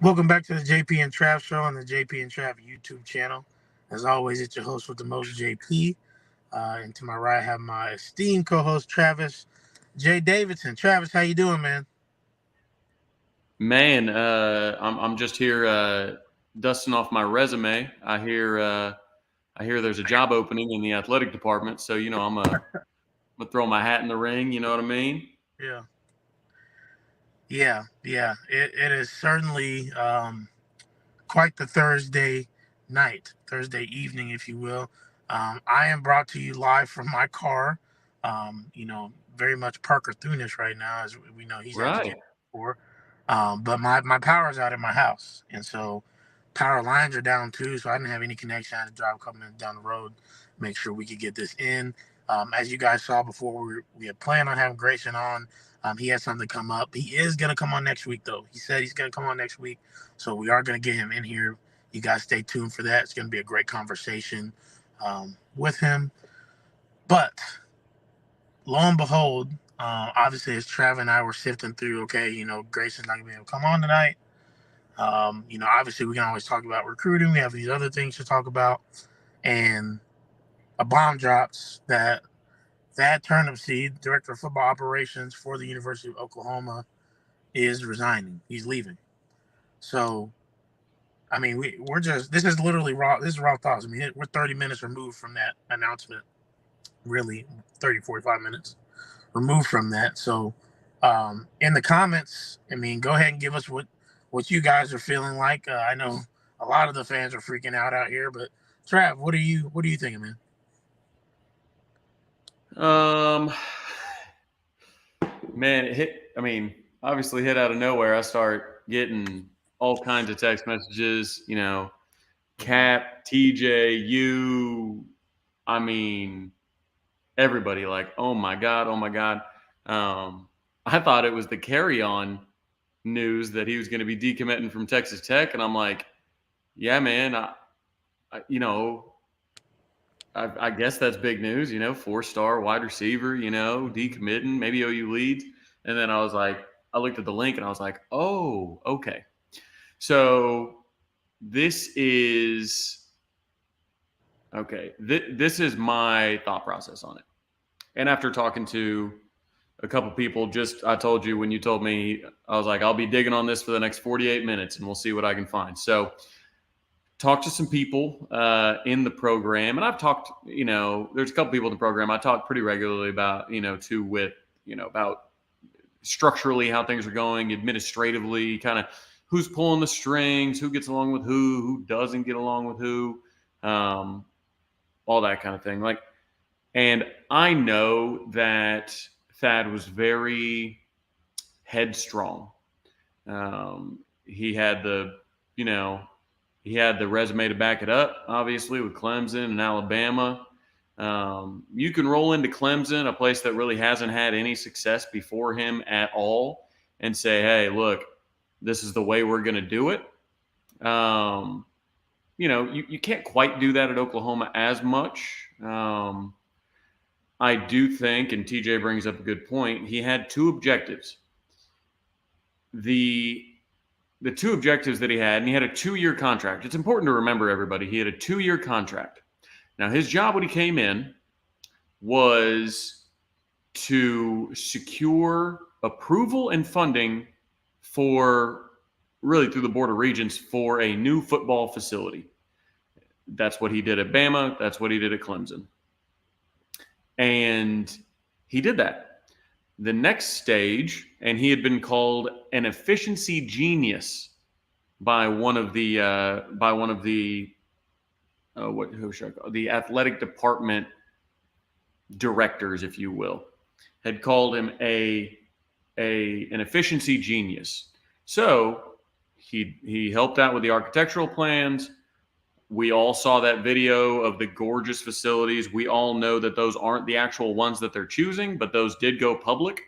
Welcome back to the JP and Trav Show on the JP and Trav YouTube channel. As always, it's your host with the most, JP. And to my right, I have my esteemed co-host, Travis J. Davidson. Travis, how you doing, man? Man, I'm just here dusting off my resume. I hear there's a job opening in the athletic department, so I'm gonna throw my hat in the ring. You know what I mean? Yeah. It is certainly quite the Thursday Thursday evening, if you will. I am brought to you live from my car. Very much Parker Thunis right now, as we know he's at the gym before. But my power's out in my house, and so power lines are down too. So I didn't have any connection. I had to drive coming down the road, make sure we could get this in. As you guys saw before, we had planned on having Grayson on. He had something come up. He is going to come on next week, though. He said he's going to come on next week. So we are going to get him in here. You guys stay tuned for that. It's going to be a great conversation with him. But lo and behold, obviously, as Trav and I were sifting through, Grayson's not going to be able to come on tonight. Obviously, we can always talk about recruiting. We have these other things to talk about. And a bomb drops that Turnipseed, Director of Football Operations for the University of Oklahoma, is resigning. He's leaving. So, I mean, this is literally raw. This is raw thoughts. I mean, we're 30 minutes removed from that announcement. Really, 30, 45 minutes removed from that. So, in the comments, I mean, go ahead and give us what you guys are feeling like. I know a lot of the fans are freaking out here, but Trav, what are you thinking, man? Man, obviously hit out of nowhere. I start getting all kinds of text messages, Cap, TJ, you, everybody like, oh my God. I thought it was the carry-on news that he was going to be decommitting from Texas Tech. And I'm like, yeah, man, I guess that's big news, 4-star wide receiver, decommitting, maybe OU leads. And then I looked at the link and I was like, oh, okay. So this is my thought process on it. And after talking to a couple people, I told you when you told me, I was like, I'll be digging on this for the next 48 minutes and we'll see what I can find. So talked to some people in the program, and I've talked, there's a couple people in the program I talk pretty regularly about, about structurally how things are going, administratively, kind of who's pulling the strings, who gets along with who doesn't get along with who, all that kind of thing. And I know that Thad was very headstrong. He had the resume to back it up, obviously, with Clemson and Alabama. You can roll into Clemson, a place that really hasn't had any success before him at all, and say, hey, look, this is the way we're going to do it. You can't quite do that at Oklahoma as much. I do think, and TJ brings up a good point, he had two objectives. The two objectives that he had, and he had a 2-year contract. It's important to remember, everybody, he had a 2-year contract. Now, his job when he came in was to secure approval and funding through the Board of Regents for a new football facility. That's what he did at Bama. That's what he did at Clemson. And he did that. The next stage, and he had been called an efficiency genius by one of the athletic department directors, if you will, had called him an efficiency genius. So he helped out with the architectural plans. We all saw that video of the gorgeous facilities. We all know that those aren't the actual ones that they're choosing, but those did go public.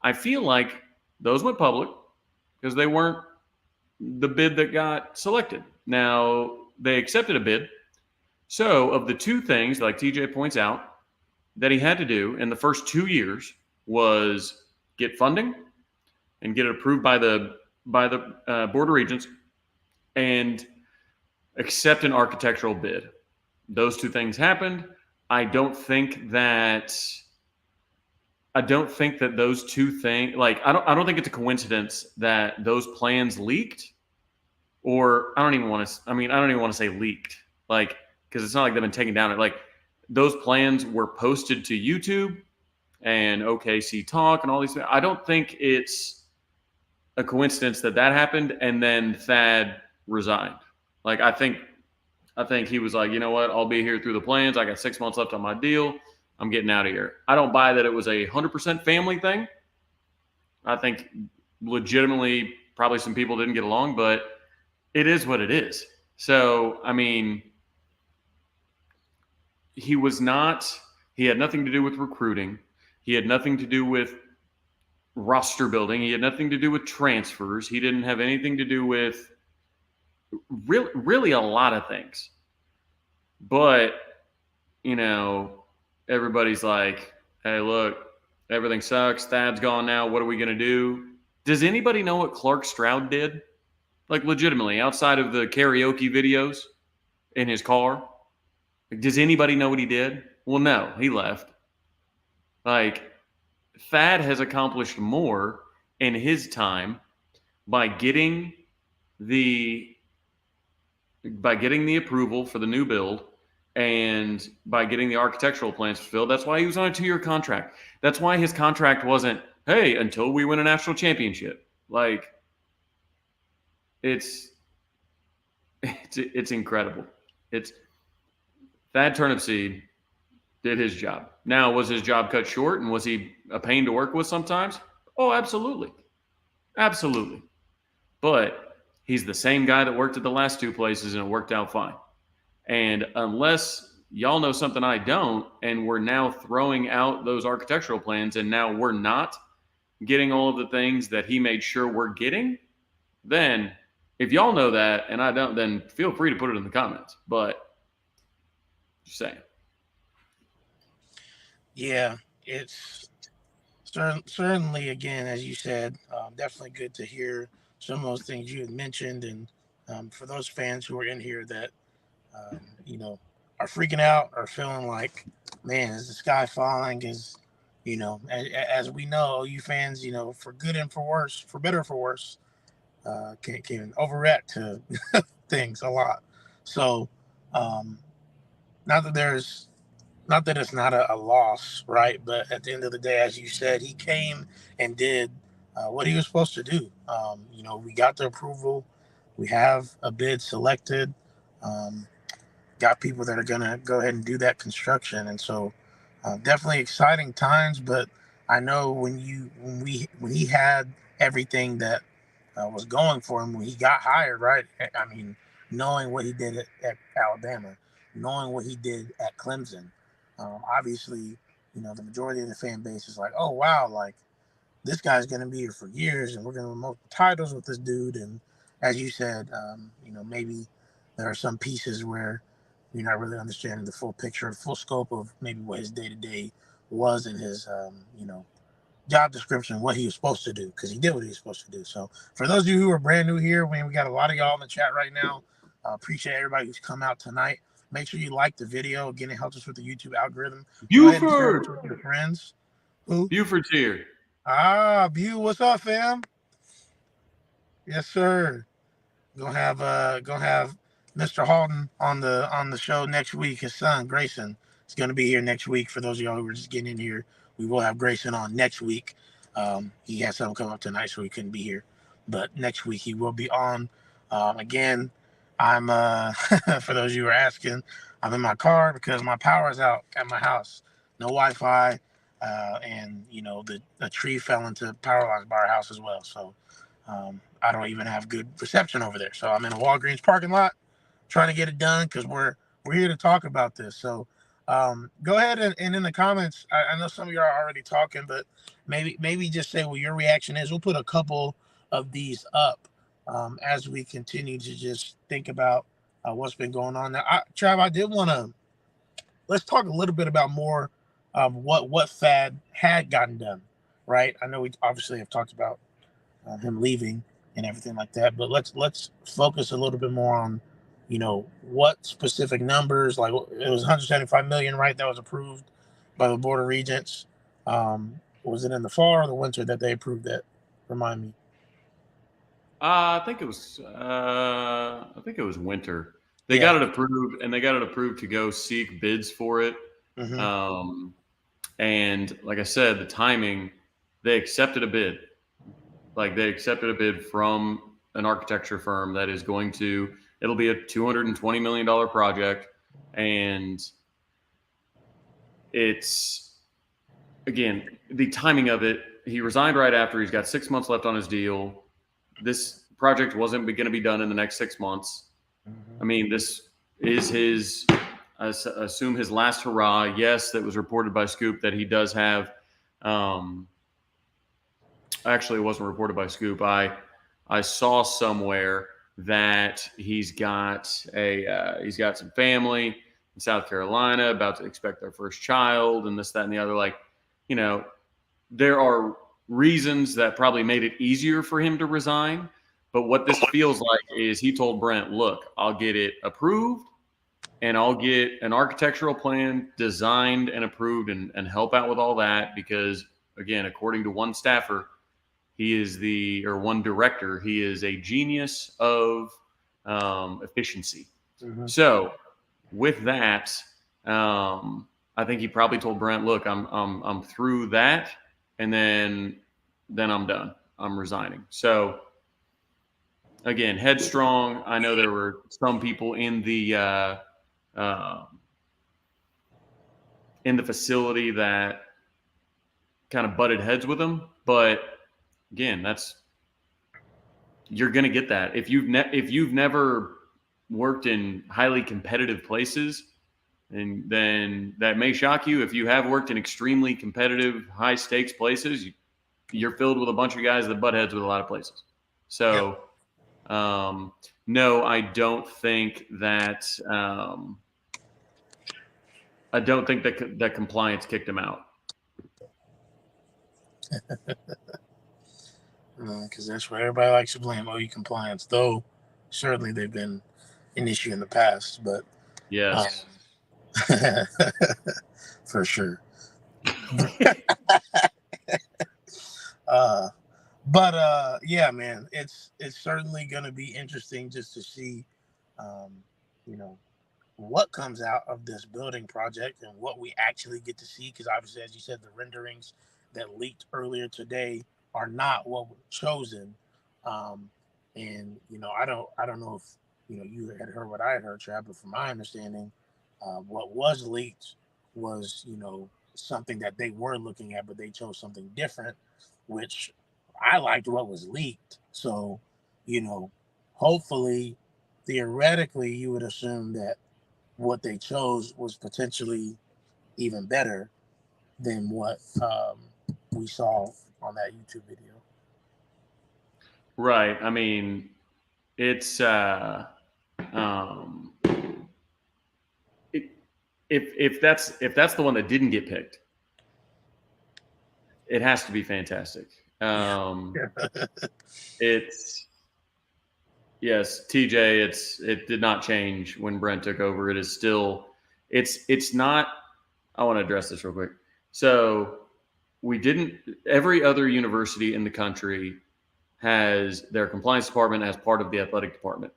I feel like those went public because they weren't the bid that got selected. Now, they accepted a bid. So of the two things, like TJ points out, that he had to do in the first 2 years was get funding and get it approved by the by the Board of Regents and accept an architectural bid. Those two things happened. I don't think that those two things, like, I don't think it's a coincidence that those plans leaked, or I don't even want to say leaked, like, because it's not like they've been taken down. Like, those plans were posted to YouTube and OKC Talk and all these things. I don't think it's a coincidence that happened and then Thad resigned. Like, I think he was like, you know what, I'll be here through the plans. I got 6 months left on my deal. I'm getting out of here. I don't buy that it was a 100% family thing. I think legitimately probably some people didn't get along, but it is what it is. So, I mean, he had nothing to do with recruiting. He had nothing to do with roster building. He had nothing to do with transfers. He didn't have anything to do with really a lot of things. But, you know, everybody's like, hey, look, everything sucks. Thad's gone now. What are we going to do? Does anybody know what Clark Stroud did? Like, legitimately, outside of the karaoke videos in his car? Like, does anybody know what he did? Well, no, he left. Like, Thad has accomplished more in his time by getting the approval for the new build and by getting the architectural plans fulfilled. That's why he was on a 2-year contract. That's why his contract wasn't, hey, until we win a national championship. Like, it's incredible. It's Thad Turnipseed did his job. Now, was his job cut short and was he a pain to work with sometimes? Oh, absolutely. Absolutely. But he's the same guy that worked at the last two places and it worked out fine. And unless y'all know something I don't, and we're now throwing out those architectural plans and now we're not getting all of the things that he made sure we're getting, then if y'all know that and I don't, then feel free to put it in the comments. But just saying. Yeah, it's certainly, again, as you said, definitely good to hear some of those things you had mentioned. And for those fans who are in here that, you know, are freaking out or feeling like, man, is the sky falling? Is, you know, as we know, you fans, you know, for good and for worse, for better or for worse, can overreact to things a lot. So, um, not that there's not that it's not a loss, right? But at the end of the day, as you said, he came and did what he was supposed to do. You know, we got the approval, we have a bid selected, um, got people that are going to go ahead and do that construction, and so definitely exciting times. But I know when he had everything that was going for him when he got hired, right? I mean, knowing what he did at Alabama, knowing what he did at Clemson, obviously, you know, the majority of the fan base is like, oh, wow, like this guy's going to be here for years and we're going to win multiple titles with this dude. And as you said, you know, maybe there are some pieces where you're not really understanding the full picture, the full scope of maybe what his day to day was in his, you know, job description, what he was supposed to do, because he did what he was supposed to do. So for those of you who are brand new here, man, we got a lot of y'all in the chat right now. Appreciate everybody who's come out tonight. Make sure you like the video. Again, it helps us with the YouTube algorithm. Go ahead and share it with your friends. Who? Buford's here. Ah, Bew, what's up, fam? Yes, sir. Gonna have Mr. Halton on the show next week. His son Grayson is gonna be here next week. For those of y'all who are just getting in here, we will have Grayson on next week. He had something come up tonight, so he couldn't be here. But next week he will be on. Again, I'm for those of you who are asking, I'm in my car because my power is out at my house. No Wi-Fi, and you know the tree fell into power lines by our house as well. So I don't even have good reception over there. So I'm in a Walgreens parking lot trying to get it done because we're here to talk about this. So go ahead and in the comments, I know some of you are already talking, but maybe just say what your reaction is. We'll put a couple of these up as we continue to just think about what's been going on. Now, Trav, I did want to let's talk a little bit about more what Thad had gotten done, right? I know we obviously have talked about him leaving, and everything like that. But let's focus a little bit more on, what specific numbers. Like it was 175 million, right? That was approved by the Board of Regents. Was it in the fall or the winter that they approved that? Remind me. I think it was. I think it was winter. They Yeah. got it approved, and they got it approved to go seek bids for it. Hmm. Um, and like I said, the timing, they accepted a bid. Like they accepted a bid from an architecture firm that is going to. It'll be a $220 million project, and it's again the timing of it. He resigned right after. He's got 6 months left on his deal. This project wasn't going to be done in the next 6 months. I mean, this is his, I assume, his last hurrah. Yes, that was reported by Scoop that he does have. Actually, it wasn't reported by Scoop. I saw somewhere that he's got some family in South Carolina, about to expect their first child, and this, that, and the other. Like, there are reasons that probably made it easier for him to resign. But what this feels like is he told Brent, look, I'll get it approved and I'll get an architectural plan designed and approved and help out with all that. Because, again, according to one staffer, one director, he is a genius of efficiency. Hmm. So with that, I think he probably told Brent, look, I'm through that. And then I'm done. I'm resigning. So again, headstrong. I know there were some people in the facility that kind of butted heads with him, but again, you're going to get that if you've never worked in highly competitive places, and then that may shock you. If you have worked in extremely competitive, high stakes places, you're filled with a bunch of guys that butt heads with a lot of places. So. Yep. No, I don't think that. I don't think that compliance kicked him out. Because that's where everybody likes to blame OU compliance, though certainly they've been an issue in the past, but yes, for sure. Yeah, man, it's certainly going to be interesting just to see, what comes out of this building project and what we actually get to see. Because obviously, as you said, the renderings that leaked earlier today are not what were chosen. And I don't know if you had heard what I had heard, Chad, but from my understanding, what was leaked was something that they were looking at, but they chose something different, which I liked what was leaked. So, hopefully, theoretically, you would assume that what they chose was potentially even better than what we saw on that YouTube video. Right. I mean, it's if that's the one that didn't get picked, it has to be fantastic. It's yes, TJ. It did not change when Brent took over. It is still. It's not. I want to address this real quick. So we didn't. Every other university in the country has their compliance department as part of the athletic department.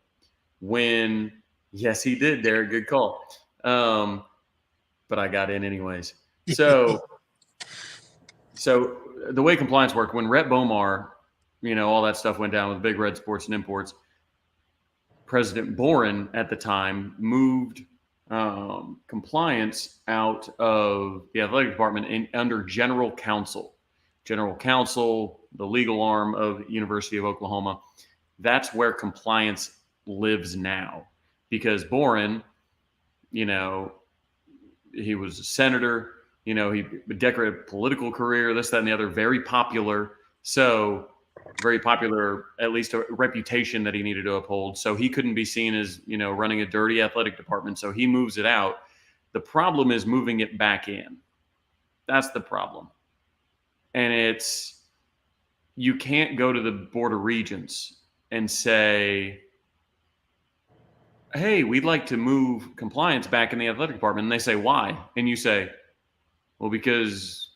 Yes, he did, Derek. Good call. But I got in anyways. So the way compliance worked, when Rhett Bomar, all that stuff went down with Big Red Sports and Imports, President Boren at the time moved compliance out of the athletic department under General Counsel. General Counsel, the legal arm of University of Oklahoma, that's where compliance lives now. Because Boren, he was a senator, he decorated political career, this, that, and the other, very popular. So very popular, at least a reputation that he needed to uphold. So he couldn't be seen as, running a dirty athletic department. So he moves it out. The problem is moving it back in. That's the problem. And you can't go to the Board of Regents and say, hey, we'd like to move compliance back in the athletic department. And they say, why? And you say, well, because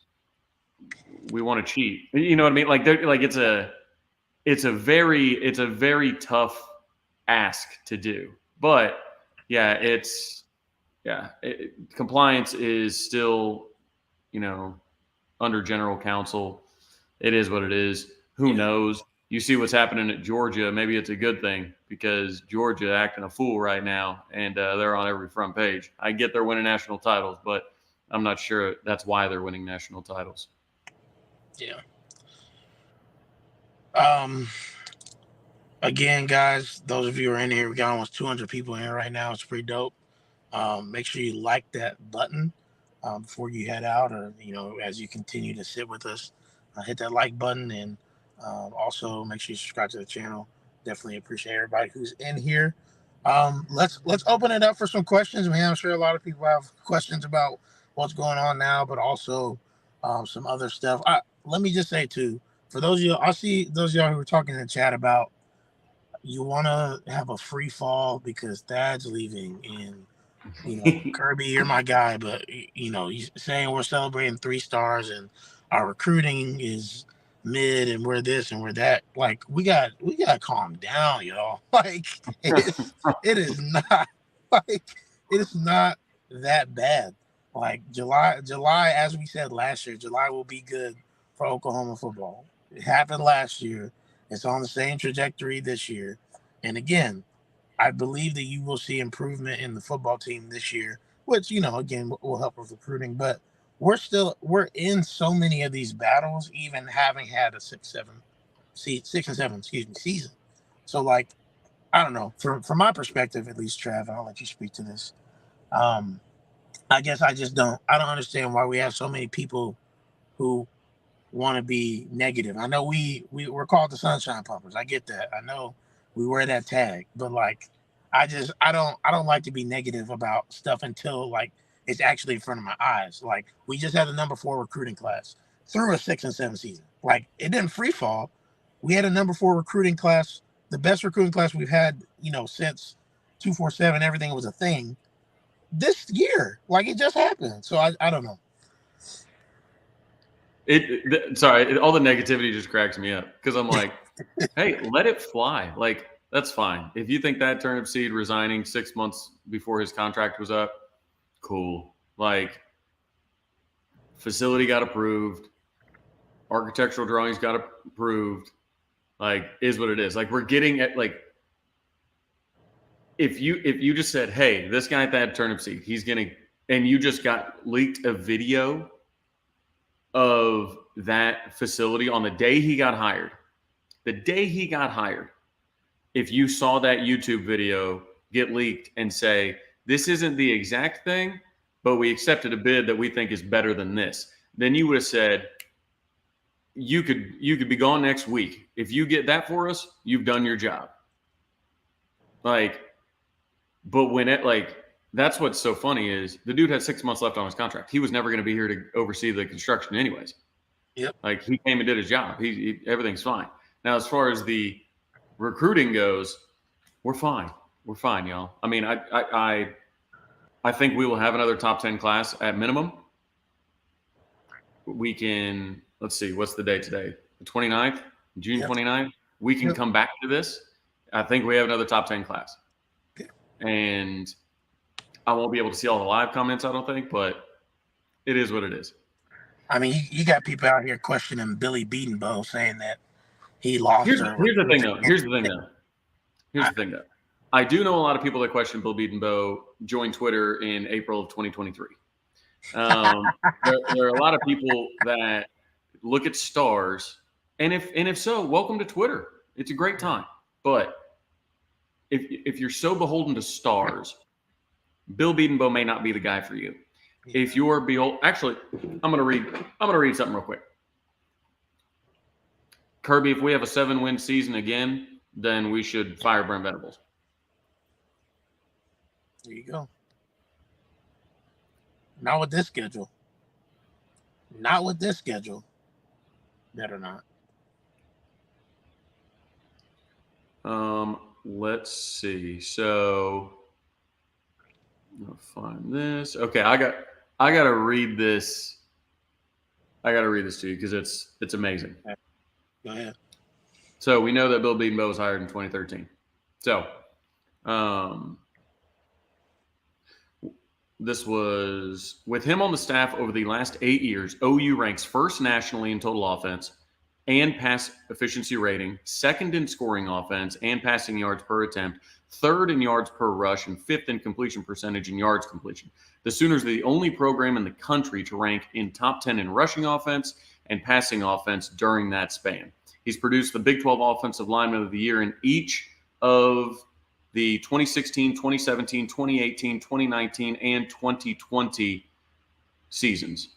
we want to cheat. You know what I mean? Like, it's a very tough ask to do. But yeah, compliance is still, under General Counsel. It is what it is. Who knows? You see what's happening at Georgia. Maybe it's a good thing because Georgia acting a fool right now, and they're on every front page. I get they're winning national titles, but I'm not sure that's why they're winning national titles. Yeah. Again, guys, those of you who are in here, we got almost 200 people in here right now. It's pretty dope. Make sure you like that button before you head out, or as you continue to sit with us, hit that like button, and also make sure you subscribe to the channel. Definitely appreciate everybody who's in here. Let's open it up for some questions, man. I'm sure a lot of people have questions about what's going on now, but also some other stuff. Let me just say too, for those of you, I see those of y'all who were talking in the chat about you want to have a free fall because Thad's leaving, and Kirby, you're my guy, but he's saying we're celebrating 3 stars and our recruiting is mid and we're this and we're that. Like we got to calm down, y'all. Like it is not like it is not that bad. Like July, as we said last year, July will be good for Oklahoma football. It happened last year. It's on the same trajectory this year. And again, I believe that you will see improvement in the football team this year, which, again, will help with recruiting. But we're in so many of these battles, even having had a 6-7 season. So, like, I don't know. From my perspective, at least, Trav, and I'll let you speak to this. I guess I don't understand why we have so many people who want to be negative. I know we're called the Sunshine Pumpers. I get that. I know we wear that tag, but like, I don't like to be negative about stuff until like it's actually in front of my eyes. Like we just had the number 4 recruiting class through a 6-7 season. Like it didn't free fall. We had a number 4 recruiting class, the best recruiting class we've had, since 247. Everything was a thing this year. Like it just happened. So I don't know. All the negativity just cracks me up because I'm like, hey, let it fly. Like, that's fine. If you think that Turnipseed resigning 6 months before his contract was up, cool. Like, facility got approved, architectural drawings got approved. Like, is what it is. Like, we're getting at like, if you just said, hey, this guy that Turnipseed, he's gonna, and you just got leaked a video of that facility on the day he got hired. The day he got hired, if you saw that YouTube video get leaked and say, this isn't the exact thing, but we accepted a bid that we think is better than this, then you would have said, you could be gone next week. If you get that for us, you've done your job. Like, but when it like, that's what's so funny is the dude had 6 months left on his contract. He was never going to be here to oversee the construction anyways. Yep. Like he came and did his job. He everything's fine. Now, as far as the recruiting goes, we're fine. We're fine, y'all. I mean, I think we will have another top 10 class at minimum. We can, let's see, what's the date today? The 29th, June 29th. We can come back to this. I think we have another top 10 class. And I won't be able to see all the live comments, I don't think, but it is what it is. I mean, you got people out here questioning Billy Bimbo, saying that he lost. Here's the thing, though. I do know a lot of people that question Bill Bimbo joined Twitter in April of 2023. There are a lot of people that look at stars, and if so, welcome to Twitter. It's a great time. But if you're so beholden to stars, Bill Bimbo may not be the guy for you. If you are actually, I'm gonna read something real quick. Kirby, if we have a 7-win season again, then we should fire Brent Venables. There you go. Not with this schedule. Better not. Let's see. So I'll find this. Okay, I gotta read this. I gotta read this to you because it's amazing. Go ahead. So we know that Bill Bimbo was hired in 2013. So um, this was with him on the staff over the last 8 years. OU ranks first nationally in total offense and pass efficiency rating, second in scoring offense and passing yards per attempt, third in yards per rush, and fifth in completion percentage and yards completion. The Sooners are the only program in the country to rank in top 10 in rushing offense and passing offense during that span. He's produced the Big 12 Offensive Lineman of the Year in each of the 2016, 2017, 2018, 2019, and 2020 seasons.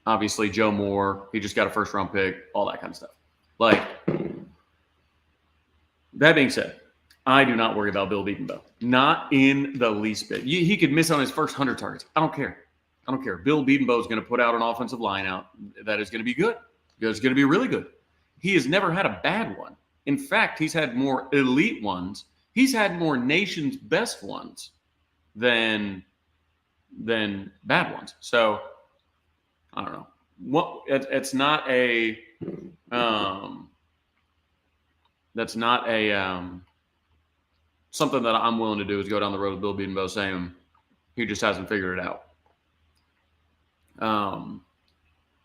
Obviously, Joe Moore, he just got a first-round pick, all that kind of stuff. Like, that being said, I do not worry about Bill Bimbo. Not in the least bit. He could miss on his first 100 targets. I don't care. Bill Bimbo is going to put out an offensive line out that is going to be good. It's going to be really good. He has never had a bad one. In fact, he's had more elite ones. He's had more nation's best ones than bad ones. So I don't know. It's not a that's not a something that I'm willing to do is go down the road with Bill Bimbo saying he just hasn't figured it out.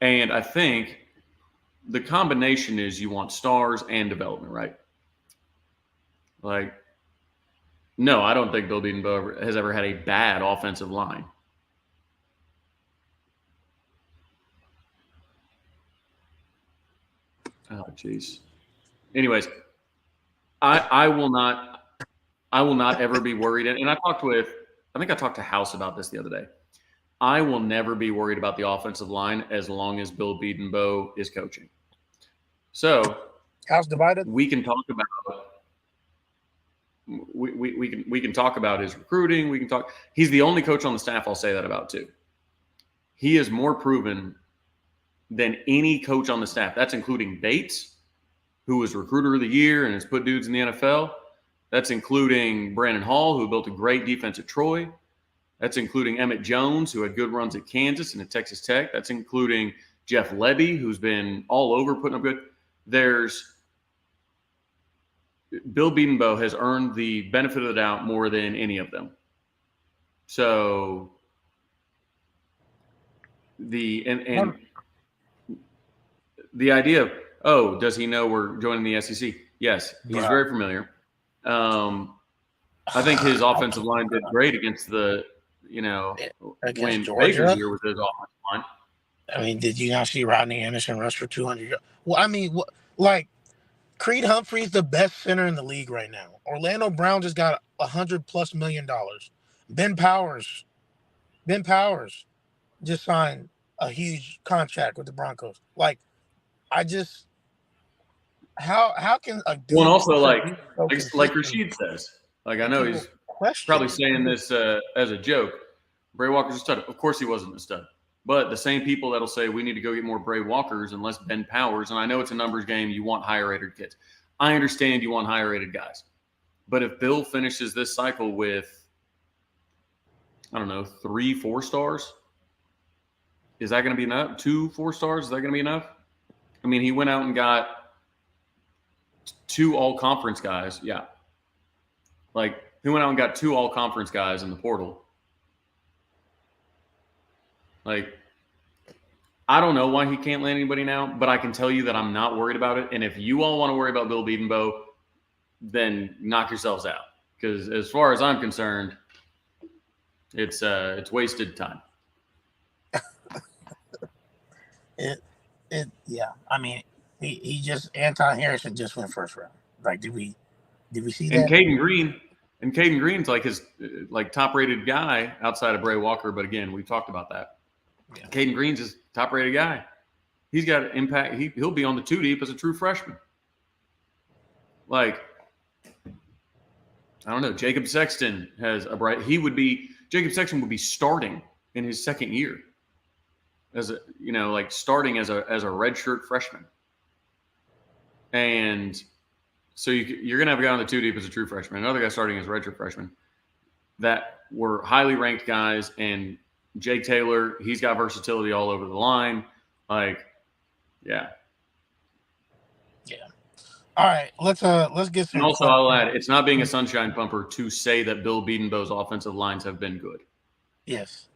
And I think the combination is you want stars and development, right? Like, no, I don't think Bill Bimbo has ever had a bad offensive line. Oh, jeez. Anyways, I will not ever be worried. And I think I talked to House about this the other day. I will never be worried about the offensive line as long as Bill Bimbo is coaching. So House divided. We can talk about we can talk about his recruiting. We can talk. He's the only coach on the staff I'll say that about too. He is more proven than any coach on the staff. That's including Bates, who was recruiter of the year and has put dudes in the NFL. That's including Brandon Hall, who built a great defense at Troy. That's including Emmett Jones, who had good runs at Kansas and at Texas Tech. That's including Jeff Levy, who's been all over putting up good. Bill Bimbo has earned the benefit of the doubt more than any of them. So the idea of, oh, does he know we're joining the SEC? Yes, he's very familiar. I think his offensive line did great against when Baker's here with his offensive line. I mean, did you not see Rodney Anderson rush for 200 yards? Well, I mean, like, Creed Humphrey's the best center in the league right now. Orlando Brown just got $100+ million. Ben Powers just signed a huge contract with the Broncos. Like, I just how can a dude and also like Rashid says, like, I know he's probably saying this as a joke. Bray Walker's a stud. Of course he wasn't a stud. But the same people that'll say we need to go get more Bray Walkers and less Ben Powers, and I know it's a numbers game, you want higher-rated kids. I understand you want higher-rated guys. But if Bill finishes this cycle with, I don't know, 3 4-stars, is that going to be enough? 2 4-stars, is that going to be enough? I mean, he went out and got 2 all-conference guys. Yeah. Like, he went out and got 2 all-conference guys in the portal. Like, I don't know why he can't land anybody now, but I can tell you that I'm not worried about it. And if you all want to worry about Bill Bimbo, then knock yourselves out. Because as far as I'm concerned, it's wasted time. Yeah. I mean, he just Anton Harrison just went first round. Like, did we see that? And Caden Green's like his top rated guy outside of Bray Walker, but again, we talked about that. Yeah. Caden Green's his top rated guy. He's got impact. He'll be on the 2 deep as a true freshman. Like, I don't know. Jacob Sexton has a bright. Jacob Sexton would be starting in his second year as starting as a redshirt freshman. And so you're going to have a guy on the 2 deep as a true freshman, another guy starting as a redshirt freshman that were highly ranked guys. And Jake Taylor, he's got versatility all over the line. Like, yeah. Yeah. All right, let's get some. And also, I'll add, it's not being a sunshine pumper to say that Bill Bedenbaugh's offensive lines have been good. Yes.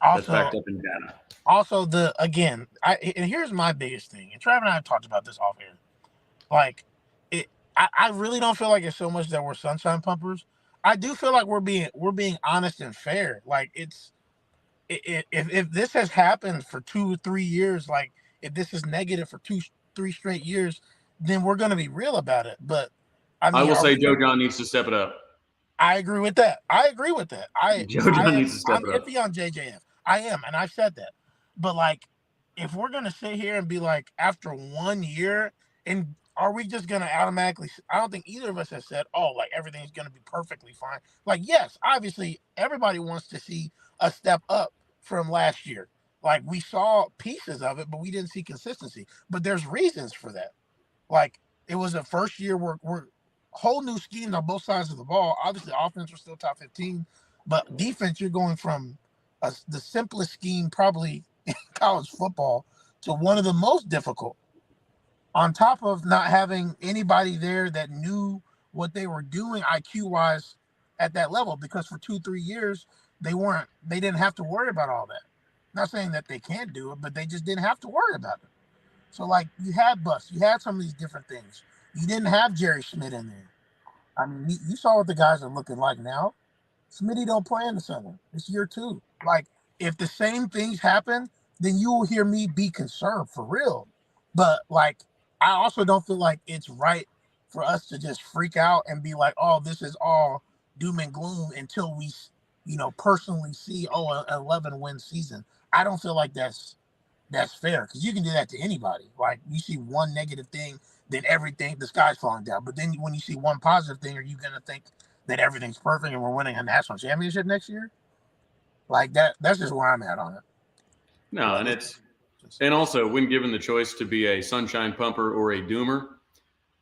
That's backed up in data. Also, and here's my biggest thing, and Trav and I have talked about this off air. Like, I really don't feel like it's so much that we're sunshine pumpers. I do feel like we're being honest and fair. Like, if this has happened for 2 or 3 years, like if this is negative for 2-3 straight years, then we're going to be real about it. But I will say Joe John needs to step it up. I agree with that. Joe John needs to step it up. I'm iffy on JJF. I am, and I've said that. But like, if we're going to sit here and be like, after 1 year, and are we just going to automatically? I don't think either of us has said, oh, like everything's going to be perfectly fine. Like, yes, obviously everybody wants to see a step up from last year. Like, we saw pieces of it, but we didn't see consistency. But there's reasons for that. Like, it was the first year we're whole new schemes on both sides of the ball. Obviously, offense was still top 15, but defense, you're going from the simplest scheme probably in college football to one of the most difficult. On top of not having anybody there that knew what they were doing IQ-wise at that level, because for 2-3 years they didn't have to worry about all that. Not saying that they can't do it, but they just didn't have to worry about it. So, like, you had busts, you had some of these different things. You didn't have Jerry Schmidt in there. I mean, you saw what the guys are looking like now. Smitty don't play in the summer. It's year 2. Like, if the same things happen, then you will hear me be concerned for real. But, like, I also don't feel like it's right for us to just freak out and be like, oh, this is all doom and gloom until we, personally see, an 11-win season. I don't feel like that's fair, because you can do that to anybody. Like, you see one negative thing, then everything, the sky's falling down. But then when you see one positive thing, are you going to think that everything's perfect and we're winning a national championship next year? Like, that's just where I'm at on it. No, and also, when given the choice to be a sunshine pumper or a doomer,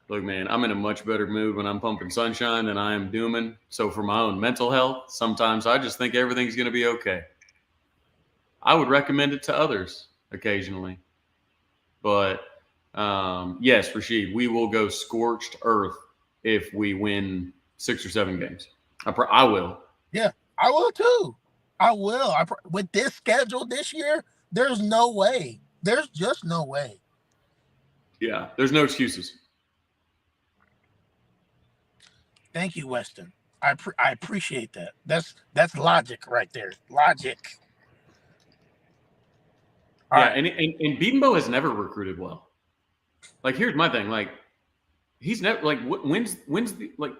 look, man, I'm in a much better mood when I'm pumping sunshine than I am dooming. So for my own mental health, sometimes I just think everything's going to be okay. I would recommend it to others occasionally. But, yes, Rashid, we will go scorched earth if we win 6 or 7 games. I will. Yeah, I will too. I will. With this schedule this year, there's no way. There's just no way. Yeah, there's no excuses. Thank you, Weston. I appreciate that. That's logic right there. Logic. All right. And Bimbo has never recruited well. Like, here's my thing. Like, he's never, like, when's the, like,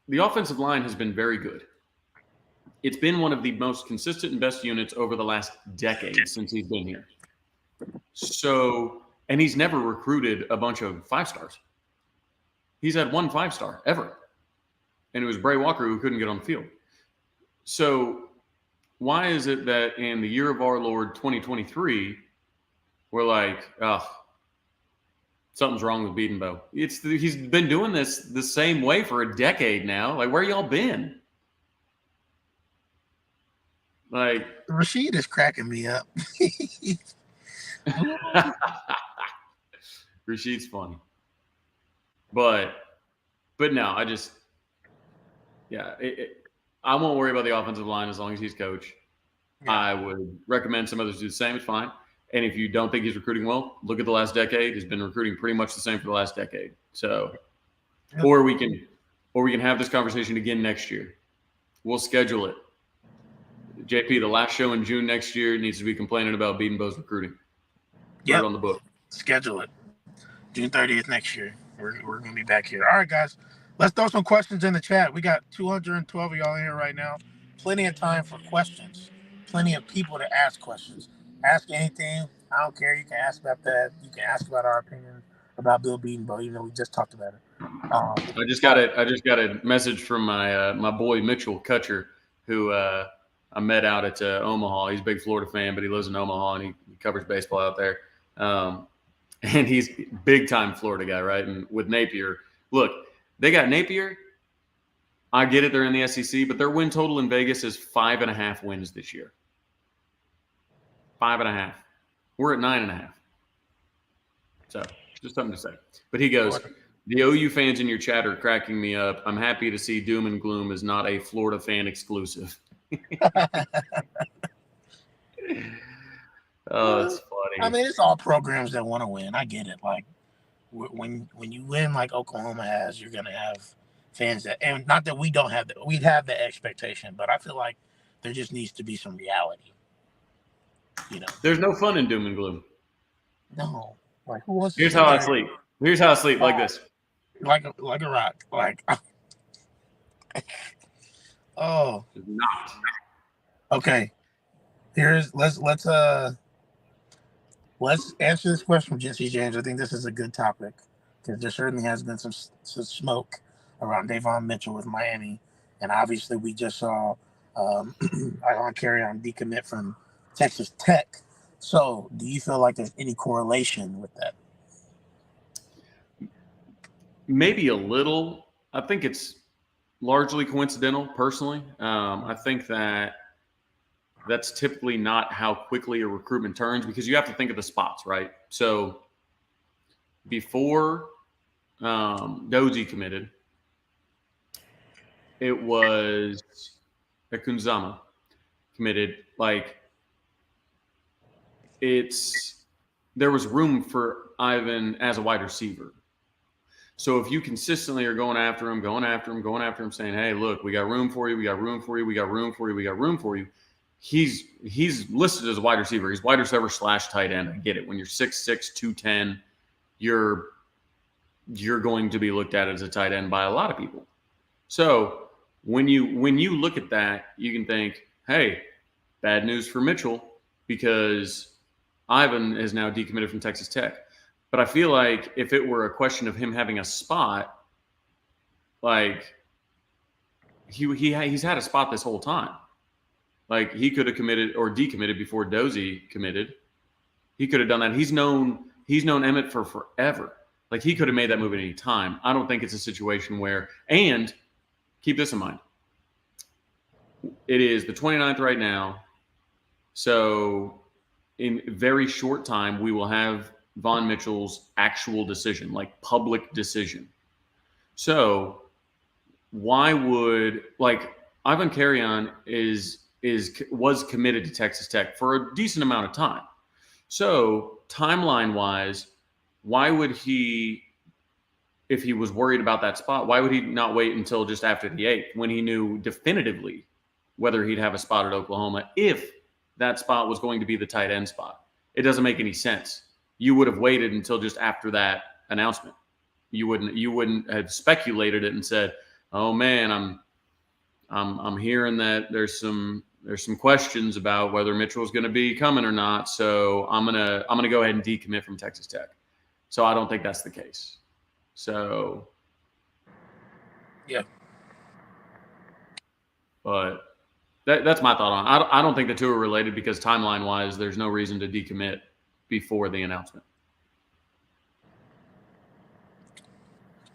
the offensive line has been very good. It's been one of the most consistent and best units over the last decade since he's been here. So, and he's never recruited a bunch of 5-stars. He's had 1 5-star ever. And it was Bray Walker who couldn't get on the field. So, why is it that in the year of our Lord 2023, we're like, something's wrong with Biedenbow? He's been doing this the same way for a decade now. Like, where y'all been? Like, Rashid is cracking me up. Rashid's funny. But no, I just, I won't worry about the offensive line as long as he's coach. Yeah. I would recommend some others do the same. It's fine. And if you don't think he's recruiting well, look at the last decade. He's been recruiting pretty much the same for the last decade. So, or we can have this conversation again next year. We'll schedule it. JP, the last show in June next year needs to be complaining about Biedenbow's recruiting. Yeah, on the book. Schedule it. June 30th next year. We're going to be back here. All right, guys. Let's throw some questions in the chat. We got 212 of y'all in here right now. Plenty of time for questions. Plenty of people to ask questions. Ask anything. I don't care. You can ask about that. You can ask about our opinion about Bill Bedenbow, even though we just talked about it. I just got a message from my boy Mitchell Kutcher, who I met out at Omaha. He's a big Florida fan, but he lives in Omaha and he covers baseball out there. and he's big time Florida guy, right? And with Napier, look, they got Napier. I get it, they're in the SEC, but their win total in Vegas is 5.5 wins this year. 5.5. We're at 9.5. So just something to say. But he goes, the OU fans in your chat are cracking me up. I'm happy to see doom and gloom is not a Florida fan exclusive. Oh, it's funny. I mean, it's all programs that want to win. I get it. Like when you win like Oklahoma has, you're gonna have fans that, and not that we don't have that. We'd have the expectation, but I feel like there just needs to be some reality. There's no fun in doom and gloom. No, like who wants? Here's how I sleep. Here's how I sleep, like this, like a rock. Like oh, not okay. Let's answer this question from Jesse James. I think this is a good topic because there certainly has been some smoke around Davon Mitchell with Miami, and obviously we just saw Ion carry on decommit from Texas Tech. So, do you feel like there's any correlation with that? Maybe a little. I think it's largely coincidental, personally. I think that's typically not how quickly a recruitment turns because you have to think of the spots, right? So before Dozie committed, it was Akunzama committed. Like there was room for Ivan as a wide receiver. So if you consistently are going after him, saying, hey, look, we got room for you, we got room for you, we got room for you, we got room for you. He's listed as a wide receiver. He's wide receiver / tight end. I get it. When you're 6'6", 210, you're going to be looked at as a tight end by a lot of people. So when you look at that, you can think, hey, bad news for Mitchell because Ivan is now decommitted from Texas Tech. But I feel like if it were a question of him having a spot, like he's had a spot this whole time. Like he could have committed or decommitted before Dozie committed. He could have done that. He's known Emmett for forever. Like he could have made that move at any time. I don't think it's a situation where, and keep this in mind, it is the 29th right now. So in very short time, we will have Von Mitchell's actual decision, like public decision. So why would Ivan Carrion was committed to Texas Tech for a decent amount of time. So timeline wise, why would he, if he was worried about that spot, why would he not wait until just after the 8th when he knew definitively whether he'd have a spot at Oklahoma if that spot was going to be the tight end spot? It doesn't make any sense. You would have waited until just after that announcement. You wouldn't have speculated it and said, "Oh man, I'm hearing that there's some questions about whether Mitchell's going to be coming or not, so I'm gonna go ahead and decommit from Texas Tech." So I don't think that's the case. So yeah, but that's my thought on it. I don't think the two are related because timeline wise, there's no reason to decommit before the announcement.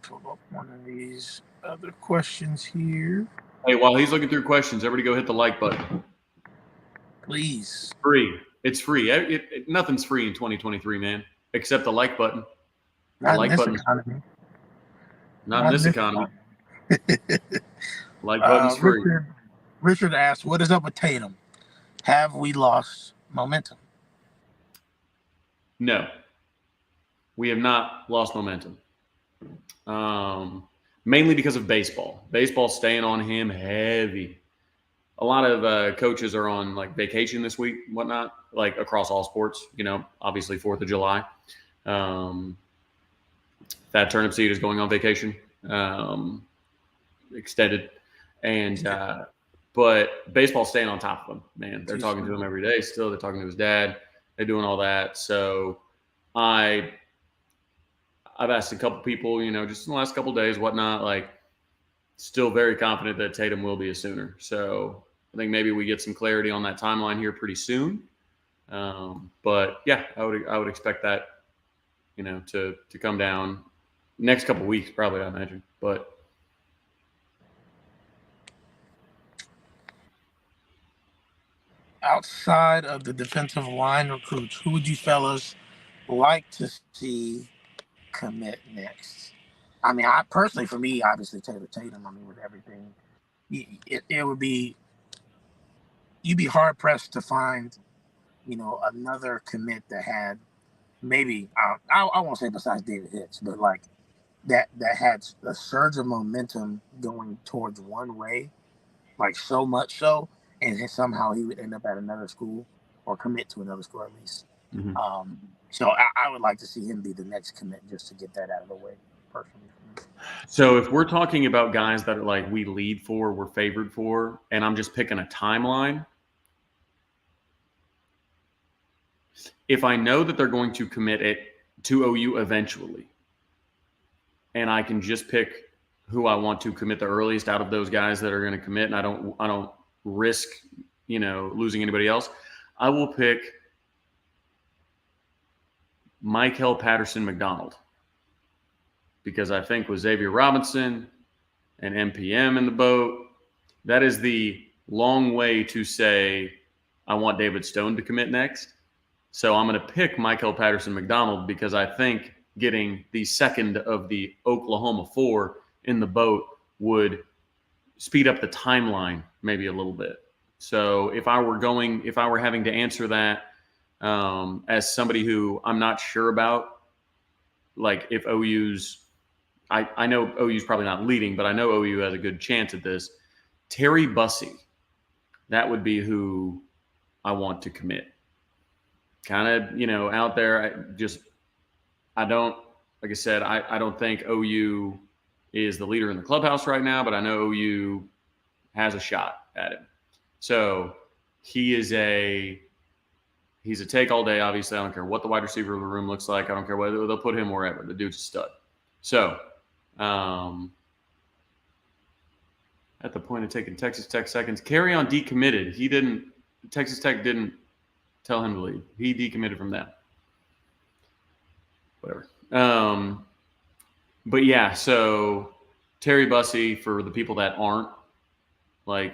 Pull up one of these other questions here. Hey, while he's looking through questions, everybody go hit the like button. Please. Free. It's free. Nothing's free in 2023, man, except the like button. Not in this economy. Not in this economy. Like button's free. Richard asked, what is up with Tatum? Have we lost momentum? No. We have not lost momentum. Mainly because of baseball. Baseball's staying on him heavy. A lot of coaches are on like vacation this week, whatnot, like across all sports, obviously 4th of July. That Turnipseed is going on vacation, extended. And, but baseball's staying on top of him, man. They're talking to him every day still. They're talking to his dad. They're doing all that. So I've asked a couple people, just in the last couple of days, whatnot, like still very confident that Tatum will be a Sooner. So I think maybe we get some clarity on that timeline here pretty soon. But yeah, I would expect that to come down next couple weeks, probably, I imagine. But outside of the defensive line recruits, who would you fellas like to see commit next? I mean, I personally, for me, obviously Tatum. I mean, with everything, it would be you'd be hard pressed to find another commit that had maybe I won't say besides David Hicks, but like that had a surge of momentum going towards one way, like so much so, and somehow he would end up at another school or commit to another school at least. mm-hmm. So I would like to see him be the next commit just to get that out of the way, personally. So if we're talking about guys that are like we lead for, we're favored for, and I'm just picking a timeline, if I know that they're going to commit it to OU eventually, and I can just pick who I want to commit the earliest out of those guys that are going to commit, and I don't risk, losing anybody else, I will pick Michael Patterson McDonald, because I think with Xavier Robinson and MPM in the boat, that is the long way to say I want David Stone to commit next. So I'm going to pick Michael Patterson McDonald because I think getting the second of the Oklahoma 4 in the boat would speed up the timeline maybe a little bit. So if I were having to answer that as somebody who I'm not sure about, like if OU's, I know OU's probably not leading, but I know OU has a good chance at this. Terry Bussey, that would be who I want to commit. Kind of, out there, I don't, like I said, I don't think OU is the leader in the clubhouse right now, but I know OU has a shot at him. So he's a take all day. Obviously, I don't care what the wide receiver of the room looks like. I don't care whether they'll put him wherever. The dude's a stud. So at the point of taking Texas Tech seconds, carry on decommitted. Texas Tech didn't tell him to leave. He decommitted from that. Whatever. But yeah, so Terry Bussey, for the people that aren't like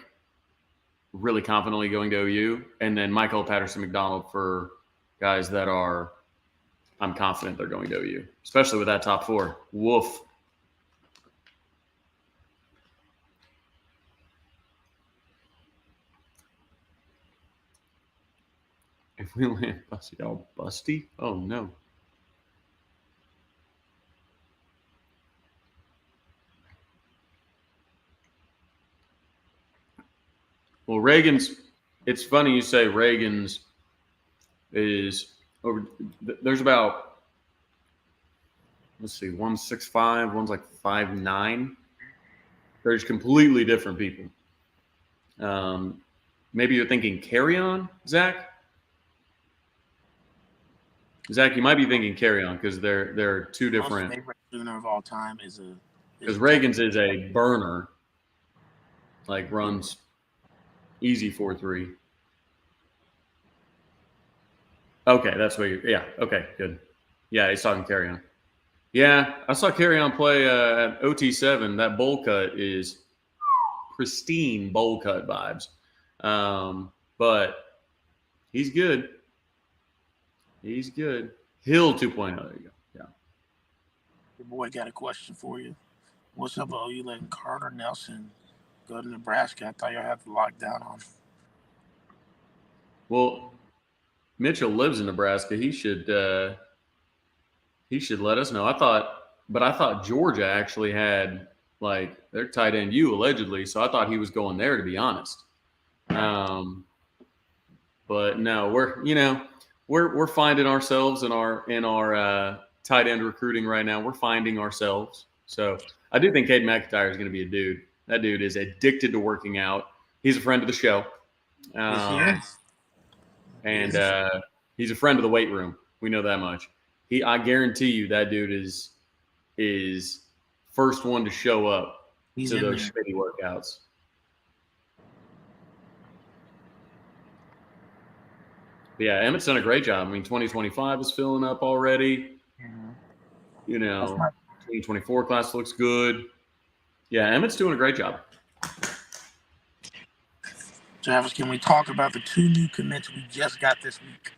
really confidently going to OU, and then Michael Patterson McDonald for guys that are, I'm confident they're going to OU, especially with that top 4. Woof. If we land Bussey, Busty? Oh no. Well, it's funny you say Reagan's is over. There's about, let's see, one's 6'5", one's like 5'9". They're just completely different people. Maybe you're thinking Carry On, Zach? Zach, you might be thinking Carry On because they're two different. My favorite tuner of all time because Reagan's is a burner, like runs easy 4.3. Okay, that's what yeah, okay, good. Yeah, he's talking Carry On. Yeah, I saw Carry On play at OT7. That bowl cut is pristine bowl cut vibes. But he's good. He's good. Hill 2.0. There you go. Yeah. Your boy got a question for you. What's up, OU letting Carter Nelson go to Nebraska? I thought y'all had to lock down on him. Well, Mitchell lives in Nebraska. He should let us know. I thought Georgia actually had like their tight end allegedly, so I thought he was going there, to be honest. But no, we're finding ourselves in our tight end recruiting right now. We're finding ourselves. So I do think Caden McIntyre is going to be a dude. That dude is addicted to working out. He's a friend of the show. Yes. And he's a friend of the weight room. We know that much. I guarantee you that dude is first one to show up to those shitty workouts. But yeah, Emmett's done a great job. I mean, 2025 is filling up already. You know, 2024 class looks good. Yeah, Emmett's doing a great job. Travis, can we talk about the 2 new commits we just got this week?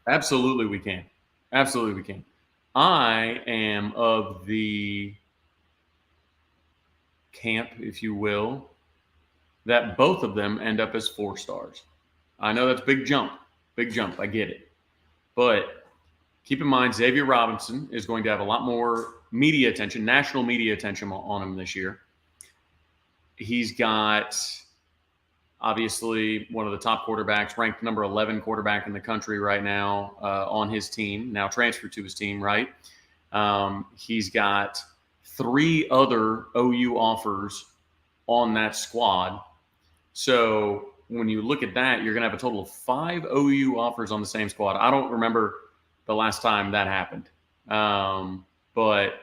Absolutely, we can. Absolutely, we can. I am of the camp, if you will, that both of them end up as 4 stars. I know that's big jump. Big jump. I get it. But keep in mind, Xavier Robinson is going to have a lot more media attention, national media attention on him this year. He's got obviously one of the top quarterbacks, ranked number 11 quarterback in the country right now on his team, now transferred to his team, right? He's got 3 other OU offers on that squad. So when you look at that, you're going to have a total of 5 OU offers on the same squad. I don't remember the last time that happened. But